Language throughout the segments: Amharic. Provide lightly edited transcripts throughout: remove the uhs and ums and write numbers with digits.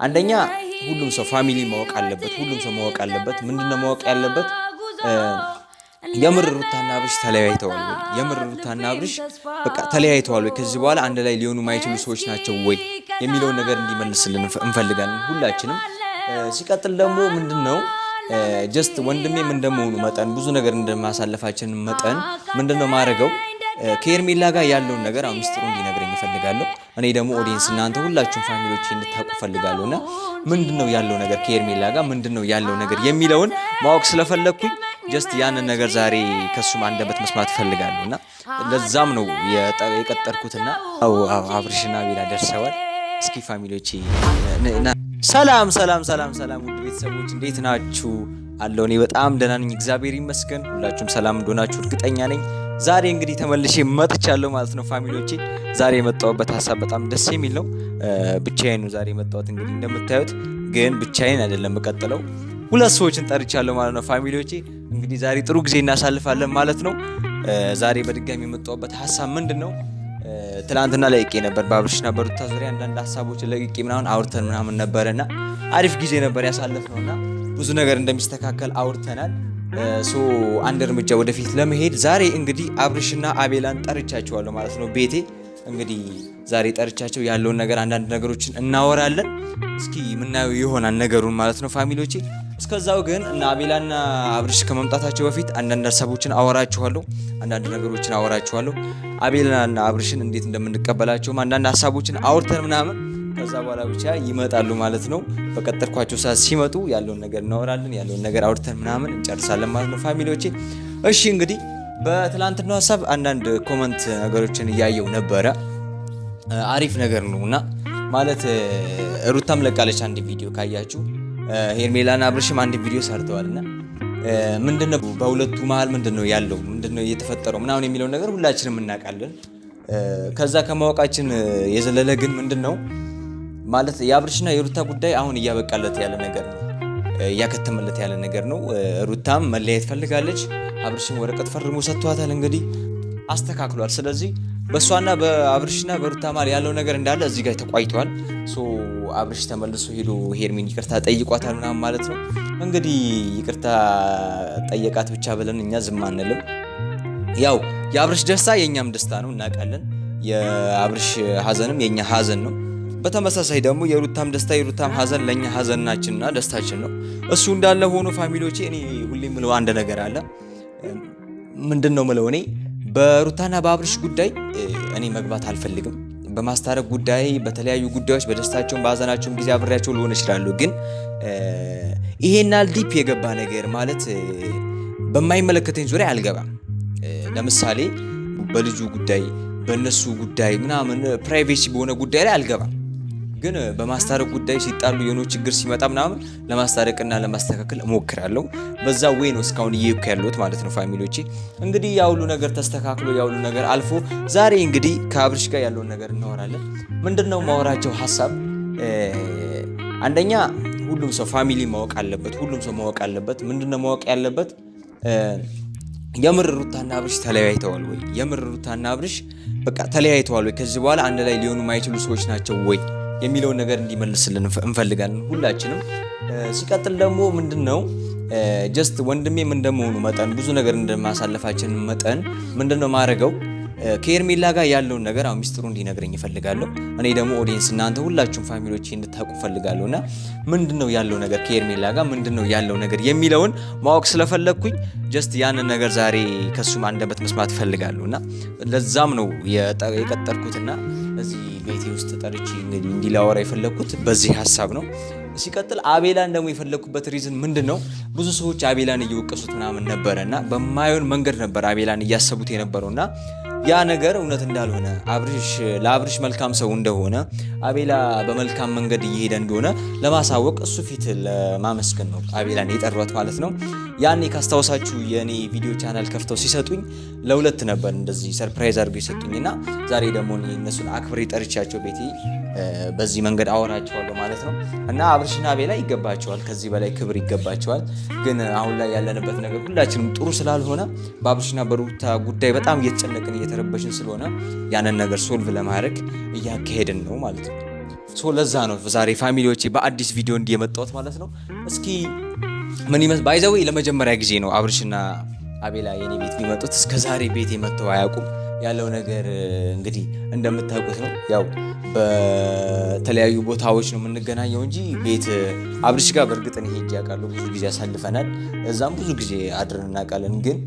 አንደኛ ሁሉም ሰው ፋሚሊ ማወቅ አለበት። ሁሉም ሰው ማወቅ አለበት። ምንድነው ማወቅ ያለበት? የምር ሩታና አብርሽ ተለያይተዋል ወይ? የምር ሩታና አብርሽ በቃ ተለያይተዋል ወይ? ከዚህ በኋላ አንድ ላይ ሊሆኑ ማይችሉ ሰዎች ናቸው ወይ የሚለውን ነገር እንዲመልስልን እንፈልጋለን ሁላችንም። ሲቀጥል ደግሞ ምንድነው ጀስት ወንድሜም እንደመሆኑ መጠን ብዙ ነገር እንደማሳለፋችን መጠን ምንድነው ማድረገው ከኤርሜላ ጋር ያለውን ነገር አሁን ሚስጥሩ እንዲነግረኝ እፈልጋለሁ። እኔ ደግሞ ኦዲየንስ እናንተ ሁላችሁም ፋሚሊዎች እንድታውቁ እፈልጋለሁና ምንድነው ያለው ነገር ከኤርሜላ ጋር ምንድነው ያለው ነገር የሚለውን ማወቅ ስለፈለኩኝ ጀስት ያንን ነገር ዛሬ ከሱም አንደበት መስማት እፈልጋለሁና ለዛም ነው የቀጠርኩትና አብርሽና ቤላ ደርሰዋል። እስኪ ፋሚሊዎች ሰላም ውድ ቤተሰቦች እንዴት ናችሁ? አለው እኔ በጣም ደህና ነኝ፣ እግዚአብሔር ይመስገን። ሁላችሁም ሰላም እንደሆናችሁ እርግጠኛ ነኝ። ዛሬ እንግዲህ ተመልሼ መጥቻለሁ ማለት ነው ፋሚሊዎቼ። ዛሬ የመጣሁበት ሀሳብ በጣም ደስ የሚል ነው። ብቻዬን ነው ዛሬ የመጣሁት። እንግዲህ እንደምታዩት ግን ብቻዬን አይደለም የምቀጥለው፣ ሁለት ሰዎችን ጠርቻለሁ ማለት ነው ፋሚሊዎቼ። እንግዲህ ዛሬ ጥሩ ጊዜ እናሳልፋለን ማለት ነው። ዛሬ በድጋሚ የመጣሁበት ሀሳብ ምንድነው? ትናንትና ለቅቄ ነበር በአብርሽና በሩታ ዙሪያ አንዳንድ ሀሳቦችን ለቅቄ ምናምን አውርተን ምናምን ነበርና አሪፍ ጊዜ ነበር ያሳለፍነውና ብዙ ነገር እንደሚስተካከል አውርተናል። አንድ እርምጃ ወደፊት ለመሄድ ዛሬ እንግዲህ አብርሽና አቤላን ጠርቻቸዋለሁ ማለት ነው ቤቴ። እንግዲህ ዛሬ ጠርቻቸው ያለውን ነገር አንዳንድ ነገሮችን እናወራለን። እስኪ ምናየው ይሆናል ነገሩን ማለት ነው ፋሚሊዎቼ። እስከዛው ግን እና አቤላና አብርሽ ከመምጣታቸው በፊት አንዳንድ ሀሳቦችን አወራችኋለሁ፣ አንዳንድ ነገሮችን አወራችኋለሁ። አቤላና አብርሽን እንዴት እንደምንቀበላቸውም አንዳንድ ሀሳቦችን አውርተን ምናምን ከዛ በኋላ ብቻ ይመጣሉ ማለት ነው። በቀጠርኳቸው ሰዓት ሲመጡ ያለውን ነገር እናወራለን፣ ያለውን ነገር አውርተን ምናምን እንጨርሳለን ማለት ነው ፋሚሊዎቼ። እሺ እንግዲህ በትላንትናው ሀሳብ አንዳንድ ኮመንት ነገሮችን እያየው ነበረ። አሪፍ ነገር ነውና ማለት ሩታም ለቃለች አንድ ቪዲዮ ካያችሁ፣ ሄርሜላና አብርሽም አንድ ቪዲዮ ሰርተዋልና ምንድነው በሁለቱ መሀል ምንድነው ያለው ምንድነው እየተፈጠረው ምናምን የሚለው ነገር ሁላችንም እናውቃለን። ከዛ ከማወቃችን የዘለለ ግን ምንድነው ማለት የአብርሽና የሩታ ጉዳይ አሁን እያበቃለት ያለ ነገር ነው፣ እያከተመለት ያለ ነገር ነው። ሩታም መለያየት ፈልጋለች፣ አብርሽም ወረቀት ፈርሞ ሰጥቷታል፣ እንግዲህ አስተካክሏል። ስለዚህ በእሷና በአብርሽና በሩታ መሀል ያለው ነገር እንዳለ እዚህ ጋር ተቋይቷል። አብርሽ ተመልሶ ሄዶ ሄርሜን ይቅርታ ጠይቋታል ምናምን ማለት ነው። እንግዲህ ይቅርታ ጠየቃት ብቻ ብለን እኛ ዝም አንልም። ያው የአብርሽ ደስታ የኛም ደስታ ነው እናውቃለን። የአብርሽ ሀዘንም የኛ ሀዘን ነው። በተመሳሳይ ደግሞ የሩታም ደስታ የሩታም ሀዘን ለኛ ሀዘናችንና ደስታችን ነው። እሱ እንዳለ ሆኖ ፋሚሊዎቼ እኔ ሁሌም ምለው አንድ ነገር አለ። ምንድነው ምለው? እኔ በሩታና በአብርሽ ጉዳይ እኔ መግባት አልፈልግም። በማስታረቅ ጉዳይ፣ በተለያዩ ጉዳዮች በደስታቸውም በሀዘናቸውም ጊዜ አብሬያቸው ልሆን እችላለሁ። ግን ይሄናል ዲፕ የገባ ነገር ማለት በማይመለከተኝ ዙሪያ አልገባም። ለምሳሌ በልጁ ጉዳይ በእነሱ ጉዳይ ምናምን ፕራይቬሲ በሆነ ጉዳይ ላይ አልገባም። ግን በማስታረቅ ጉዳይ ሲጣሉ የሆነ ችግር ሲመጣ ምናምን ለማስታረቅና ለማስተካከል እሞክራለሁ። በዛ ወይ ነው እስካሁን እየሄድኩ ያለሁት ማለት ነው ፋሚሊዎቼ። እንግዲህ ያ ሁሉ ነገር ተስተካክሎ ያ ሁሉ ነገር አልፎ ዛሬ እንግዲህ ከአብርሽ ጋር ያለውን ነገር እናወራለን። ምንድነው ማወራቸው ሀሳብ? አንደኛ ሁሉም ሰው ፋሚሊ ማወቅ አለበት። ሁሉም ሰው ማወቅ አለበት። ምንድነው ማወቅ ያለበት? የምር ሩታና አብርሽ ተለያይተዋል ወይ? የምር ሩታና አብርሽ በቃ ተለያይተዋል ወይ? ከዚህ በኋላ አንድ ላይ ሊሆኑ ማይችሉ ሰዎች ናቸው ወይ የሚለውን ነገር እንዲመልስልን እንፈልጋለን ሁላችንም። ሲቀጥል ደግሞ ምንድነው ጀስት ወንድሜም እንደመሆኑ መጠን ብዙ ነገር እንደማሳለፋችን መጠን ምንድነው ማድረገው ከኤርሜላ ጋር ያለውን ነገር አሁን ሚስጥሩ እንዲነግረኝ እፈልጋለሁ። እኔ ደግሞ ኦዲየንስ እናንተ ሁላችሁም ፋሚሊዎች እንድታውቁ እፈልጋለሁና ምንድነው ያለው ነገር ከኤርሜላ ጋር ምንድነው ያለው ነገር የሚለውን ማወቅ ስለፈለኩኝ ጀስት ያንን ነገር ዛሬ ከሱም አንደበት መስማት እፈልጋለሁና ለዛም ነው የቀጠርኩትና እዚህ ቤቴ ውስጥ ጠርቼ እንግዲህ እንዲላወራ የፈለኩት በዚህ ሀሳብ ነው። ሲቀጥል አቤላን ደግሞ የፈለኩበት ሪዝን ምንድነው? ብዙ ሰዎች አቤላን እየወቀሱት ምናምን ነበረና በማይሆን መንገድ ነበር አቤላን እያሰቡት የነበረውና ያ ነገር እውነት እንዳልሆነ ለአብርሽ መልካም ሰው እንደሆነ አቤላ በመልካም መንገድ እየሄደ እንደሆነ ለማሳወቅ እሱ ፊት ለማመስገን ነው አቤላን የጠሯት ማለት ነው። ያኔ ካስታወሳችሁ የኔ ቪዲዮ ቻናል ከፍተው ሲሰጡኝ ለሁለት ነበር እንደዚህ ሰርፕራይዝ አድርገው ይሰጡኝና ዛሬ ደግሞ እነሱን አክብሬ ጠርቻቸው ቤቴ በዚህ መንገድ አወራቸዋለሁ ማለት ነው። እና አብርሽና አቤላ ይገባቸዋል፣ ከዚህ በላይ ክብር ይገባቸዋል። ግን አሁን ላይ ያለንበት ነገር ሁላችንም ጥሩ ስላልሆነ በአብርሽና በሩታ ጉዳይ በጣም እየተጨነቅን እየተረበሽን ስለሆነ ያንን ነገር ሶልቭ ለማድረግ እያካሄድን ነው ማለት ነው። ለዛ ነው ዛሬ ፋሚሊዎቼ በአዲስ ቪዲዮ እንዲየመጣሁት ማለት ነው። እስኪ ምን ይመስል ባይዘዌ ለመጀመሪያ ጊዜ ነው አብርሽና አቤላ የኔ ቤት የሚመጡት። እስከ ዛሬ ቤት የመጥተው አያውቁም። ያለው ነገር እንግዲህ እንደምታውቁት ነው። ያው በተለያዩ ቦታዎች ነው የምንገናኘው እንጂ ቤት አብርሽ ጋር በእርግጥ እኔ ሄጄ አውቃለሁ። ብዙ ጊዜ ያሳልፈናል። እዛም ብዙ ጊዜ አድረን እናውቃለን። ግን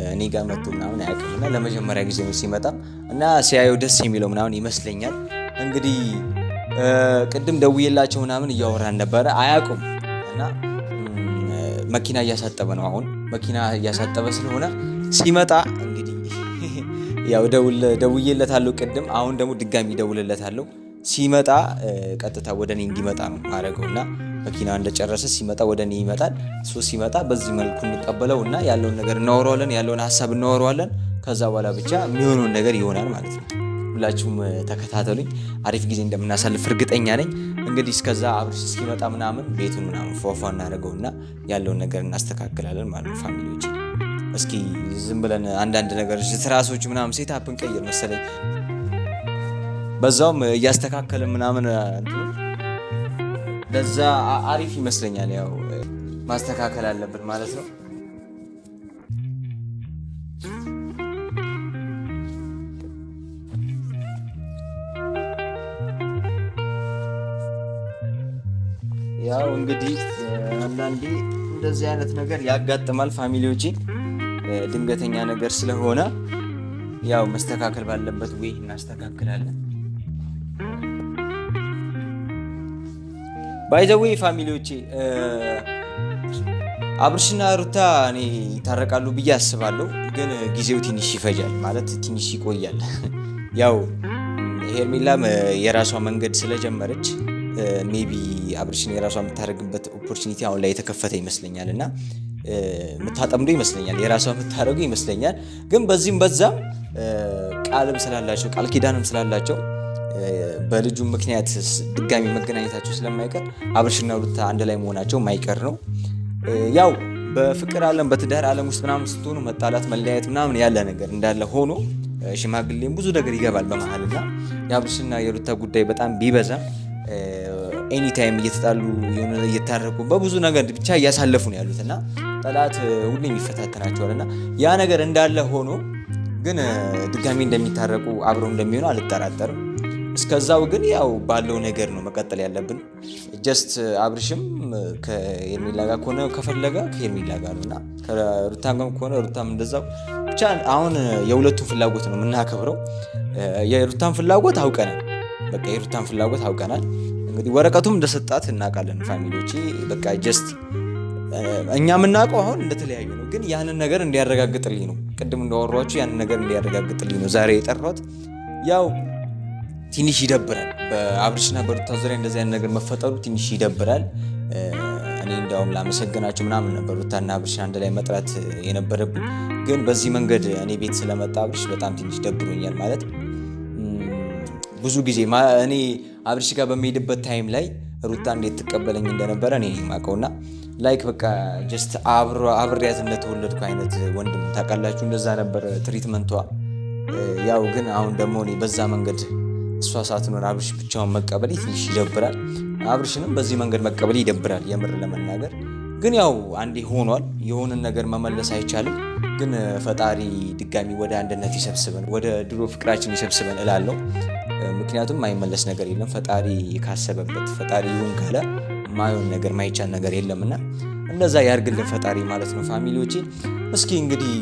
እኔ ጋር መጥቶ ምናምን አያውቅም እና ለመጀመሪያ ጊዜ ነው ሲመጣም እና ሲያየው ደስ የሚለው ምናምን ይመስለኛል። እንግዲህ ቅድም ደውዬላቸው ምናምን እያወራን ነበረ። አያውቁም እና መኪና እያሳጠበ ነው። አሁን መኪና እያሳጠበ ስለሆነ ሲመጣ እንግዲህ ያው ደውዬለታለሁ ቅድም። አሁን ደግሞ ድጋሚ ደውልለታለሁ። ሲመጣ ቀጥታ ወደ እኔ እንዲመጣ ነው ማድረገው እና መኪና እንደጨረሰ ሲመጣ ወደ እኔ ይመጣል። ሲመጣ በዚህ መልኩ እንቀበለው እና ያለውን ነገር እናወራዋለን፣ ያለውን ሀሳብ እናወራዋለን። ከዛ በኋላ ብቻ የሚሆነውን ነገር ይሆናል ማለት ነው። ሁላችሁም ተከታተሉኝ። አሪፍ ጊዜ እንደምናሳልፍ እርግጠኛ ነኝ። እንግዲህ እስከዛ አብርሽ እስኪመጣ ምናምን ቤቱን ምናምን ፏፏ እናደርገውና ያለውን ነገር እናስተካክላለን ማለት ነው። ፋሚሊዎች እስኪ ዝም ብለን አንዳንድ ነገሮች ትራሶች ምናምን ሴታፕ እንቀይር መሰለኝ። በዛውም እያስተካከልን ምናምን ለዛ አሪፍ ይመስለኛል። ያው ማስተካከል አለብን ማለት ነው። ያው እንግዲህ አንዳንዴ እንደዚህ አይነት ነገር ያጋጥማል ፋሚሊዎቼ። ድንገተኛ ነገር ስለሆነ ያው መስተካከል ባለበት ወይ እናስተካክላለን። ባይ ዘ ዌይ ፋሚሊዎቼ አብርሽና ሩታ እኔ ይታረቃሉ ብዬ አስባለሁ። ግን ጊዜው ትንሽ ይፈጃል ማለት ትንሽ ይቆያል። ያው ሄርሜላም የራሷ መንገድ ስለጀመረች ሜቢ አብርሽን የራሷ የምታደርግበት ኦፖርቹኒቲ አሁን ላይ የተከፈተ ይመስለኛል እና የምታጠምዶ ይመስለኛል፣ የራሷ የምታደርጉ ይመስለኛል። ግን በዚህም በዛም ቃልም ስላላቸው ቃል ኪዳንም ስላላቸው በልጁ ምክንያት ድጋሚ መገናኘታቸው ስለማይቀር አብርሽና ሩታ አንድ ላይ መሆናቸው ማይቀር ነው። ያው በፍቅር ዓለም በትዳር ዓለም ውስጥ ምናምን ስትሆኑ መጣላት መለያየት ምናምን ያለ ነገር እንዳለ ሆኖ ሽማግሌም ብዙ ነገር ይገባል በመሀልና የአብርሽና የሩታ ጉዳይ በጣም ቢበዛም ኤኒታይም እየተጣሉ እየታረቁ በብዙ ነገር ብቻ እያሳለፉ ነው ያሉት እና ጠላት ሁሌም ይፈታተናቸዋል እና ያ ነገር እንዳለ ሆኖ ግን ድጋሚ እንደሚታረቁ አብረው እንደሚሆኑ አልጠራጠርም። እስከዛው ግን ያው ባለው ነገር ነው መቀጠል ያለብን። ጀስት አብርሽም ከሄርሜላ ጋር ከሆነ ከፈለገ ከሄርሜላ ጋር ነውና ከሩታም ጋር ከሆነ ሩታም እንደዛው። ብቻ አሁን የሁለቱም ፍላጎት ነው የምናከብረው። የሩታን ፍላጎት አውቀናል። በቃ የሩታን ፍላጎት አውቀናል። እንግዲህ ወረቀቱም እንደሰጣት እናውቃለን ፋሚሊዎቼ። በቃ ጀስት እኛ የምናውቀው አሁን እንደተለያዩ ነው። ግን ያንን ነገር እንዲያረጋግጥልኝ ነው ቅድም እንዳወራችሁ ያንን ነገር እንዲያረጋግጥልኝ ነው ዛሬ የጠራሁት። ያው ትንሽ ይደብራል። በአብርሽና በሩታ ዙሪያ እንደዚህ አይነት ነገር መፈጠሩ ትንሽ ይደብራል። እኔ እንዳውም ላመሰግናቸው ምናምን ነበር ሩታና አብርሽን አንድ ላይ መጥራት የነበረብኝ። ግን በዚህ መንገድ እኔ ቤት ስለመጣ አብርሽ በጣም ትንሽ ደብሮኛል። ማለት ብዙ ጊዜ እኔ አብርሽ ጋር በሚሄድበት ታይም ላይ ሩታ እንዴት ትቀበለኝ እንደነበረ እኔ ማቀውና ላይክ በቃ ጀስት አብሬያት እንደተወለድኩ አይነት ወንድም ታውቃላችሁ፣ እንደዛ ነበር ትሪትመንቷ። ያው ግን አሁን ደግሞ እኔ በዛ መንገድ እሷ ሳትኖር አብርሽ ብቻውን መቀበል ትንሽ ይደብራል። አብርሽንም በዚህ መንገድ መቀበል ይደብራል የምር ለመናገር። ግን ያው አንዴ ሆኗል። የሆነን ነገር መመለስ አይቻልም። ግን ፈጣሪ ድጋሚ ወደ አንድነት ይሰብስበን፣ ወደ ድሮ ፍቅራችን ይሰብስበን እላለሁ። ምክንያቱም ማይመለስ ነገር የለም። ፈጣሪ ካሰበበት ፈጣሪ ይሁን ካለ ማይሆን ነገር ማይቻል ነገር የለምና እንደዛ ያርግልን ፈጣሪ ማለት ነው ፋሚሊዎቼ። እስኪ እንግዲህ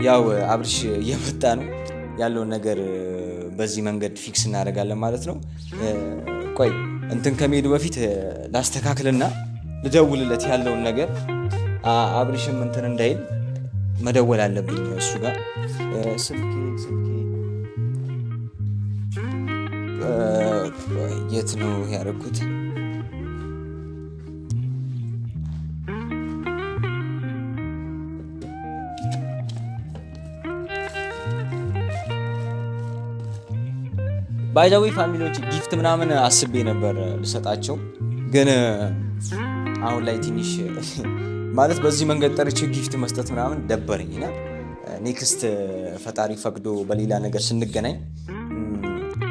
ያው አብርሽ እየመጣ ነው ያለውን ነገር በዚህ መንገድ ፊክስ እናደርጋለን ማለት ነው። ቆይ እንትን ከመሄዱ በፊት ላስተካክልና ልደውልለት ያለውን ነገር። አብርሽም እንትን እንዳይል መደወል አለብኝ እሱ ጋር። ስልኬ የት ነው ያደረኩት? ባይዛዊ ፋሚሊዎች ጊፍት ምናምን አስቤ ነበር ልሰጣቸው። ግን አሁን ላይ ትንሽ ማለት በዚህ መንገድ ጠርቼ ጊፍት መስጠት ምናምን ደበረኝና ኔክስት ፈጣሪ ፈቅዶ በሌላ ነገር ስንገናኝ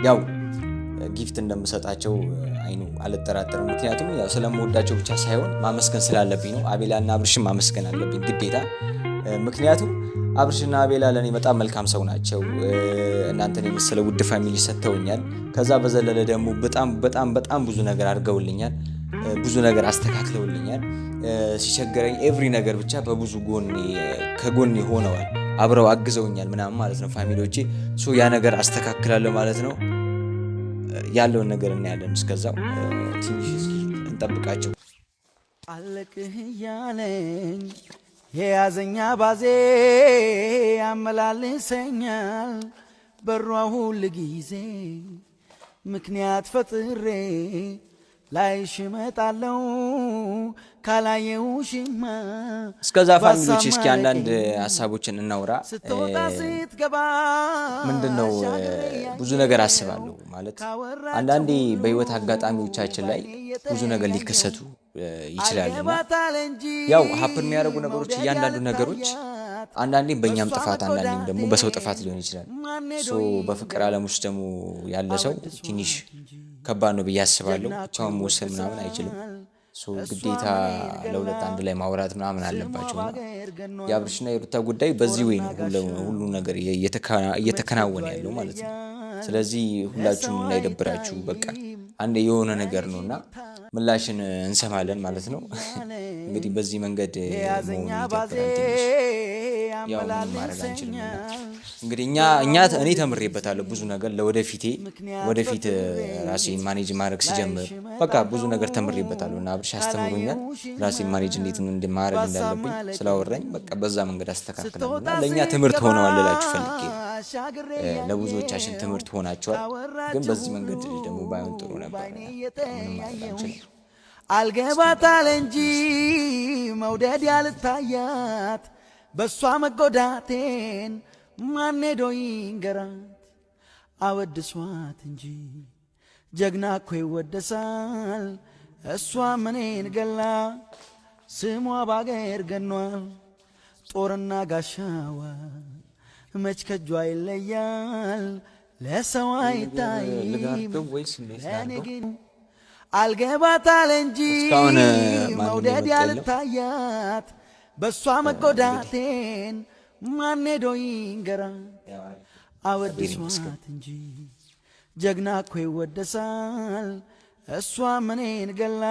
ያው ጊፍት እንደምሰጣቸው አይኑ አልጠራጠርም። ምክንያቱም ያው ስለምወዳቸው ብቻ ሳይሆን ማመስገን ስላለብኝ ነው። አቤላና አብርሽን ማመስገን አለብኝ ግዴታ። ምክንያቱም አብርሽና አቤላ ለእኔ በጣም መልካም ሰው ናቸው። እናንተን የመሰለ ውድ ፋሚሊ ሰጥተውኛል። ከዛ በዘለለ ደግሞ በጣም ብዙ ነገር አድርገውልኛል። ብዙ ነገር አስተካክለውልኛል። ሲቸገረኝ ኤቭሪ ነገር ብቻ በብዙ ከጎኔ ሆነዋል። አብረው አግዘውኛል ምናምን ማለት ነው ፋሚሊዎቼ። ያ ነገር አስተካክላለሁ ማለት ነው። ያለውን ነገር እናያለን። እስከዛው ትንሽ እስኪ እንጠብቃቸው። አለቅህ እያለኝ የያዘኛ ባዜ ያመላልሰኛል በሯ ሁል ጊዜ ምክንያት ፈጥሬ ላይሽ እመጣለሁ ካላየሁሽማ። እስከዛ ፋሚሊዎች እስኪ አንዳንድ ሀሳቦችን እናውራ። ምንድነው ብዙ ነገር አስባለሁ ማለት አንዳንዴ በህይወት አጋጣሚዎቻችን ላይ ብዙ ነገር ሊከሰቱ ይችላልና ያው ሀፕን የሚያደርጉ ነገሮች እያንዳንዱ ነገሮች አንዳንዴ በእኛም ጥፋት አንዳንዴም ደግሞ በሰው ጥፋት ሊሆን ይችላል። በፍቅር ዓለም ውስጥ ደግሞ ያለ ሰው ትንሽ ከባድ ነው ብዬ አስባለሁ። ብቻውን መወሰን ምናምን አይችልም። ግዴታ ለሁለት አንድ ላይ ማውራት ምናምን አለባቸውና የአብርሽና የሩታ ጉዳይ በዚህ ወይ ነው ሁሉ ነገር እየተከናወነ ያለው ማለት ነው። ስለዚህ ሁላችሁም እንዳይደብራችሁ በቃ አንድ የሆነ ነገር ነውና ምላሽን እንሰማለን ማለት ነው። እንግዲህ በዚህ መንገድ መሆኑ ይደብራል ትንሽ ያው ማድረግ አንችልም። እንግዲህ እኔ ተምሬበታለሁ ብዙ ነገር ወደፊት ራሴን ማኔጅ ማድረግ ሲጀምር በቃ ብዙ ነገር ተምሬበታለሁ እና አብርሽ አስተምሮኛል። ራሴን ማኔጅ እንዴት ማድረግ እንዳለብኝ ስላወራኝ በቃ በዛ መንገድ አስተካክላለሁ እና ለእኛ ትምህርት ሆነዋል ልላችሁ ፈልጌ ለብዙዎቻችን ትምህርት ሆናቸዋል። ግን በዚህ መንገድ ደግሞ ባይሆን ጥሩ ነበር። ምንም ማድረግ አንችልም። አልገባታል እንጂ መውደድ ያልታያት በሷ መጎዳቴን ማን ሄዶ ይንገራት? አወድሷት እንጂ ጀግና እኮ ይወደሳል። እሷ ምኔን ገላ ስሟ ባገር ገኗል። ጦርና ጋሻዋ መች ከጇ ይለያል። ለሰው አይታይም ለእኔ ግን አልገባታል እንጂ መውደድ ያልታያት በሷ መጎዳቴን ማን ሄዶ ይንገራት? አወድሷት እንጂ ጀግና እኮ ይወደሳል። እሷ ምኔን ገላ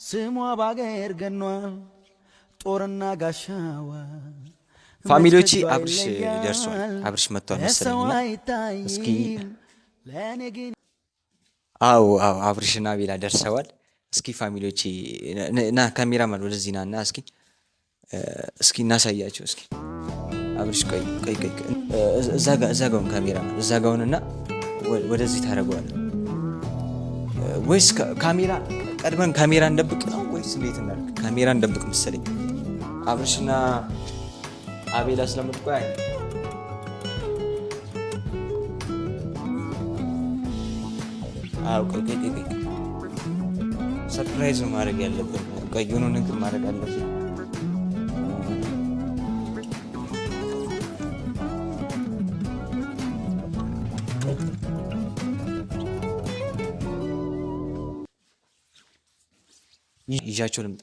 ስሟ ባገር ገኗል። ጦርና ጋሻዋ ፋሚሊዎቼ አብርሽ ደርሷል። አብርሽ መጥቷል መሰለኝና እስኪ አዎ አብርሽና አቤላ ደርሰዋል። እስኪ ፋሚሊዎቼ ና ካሜራማን ወደዚህ ና እና እስኪ እናሳያቸው። እስኪ አብርሽ ቆይ እዛ ጋውን ካሜራማን እዛ ጋውንና ወደዚህ ታደርገዋለህ ወይስ ካሜራ ቀድመን ካሜራ እንደብቅ ነው ወይስ እንዴት እናድርግ? ካሜራ እንደብቅ መሰለኝ አብርሽና አቤላ ስለምትቆይ ቆይ ሰርፕራይዝ ነው ማድረግ ያለብን። ቆይ የሆነ ነገር ማድረግ አለብን። ይዣቸው ልምጣ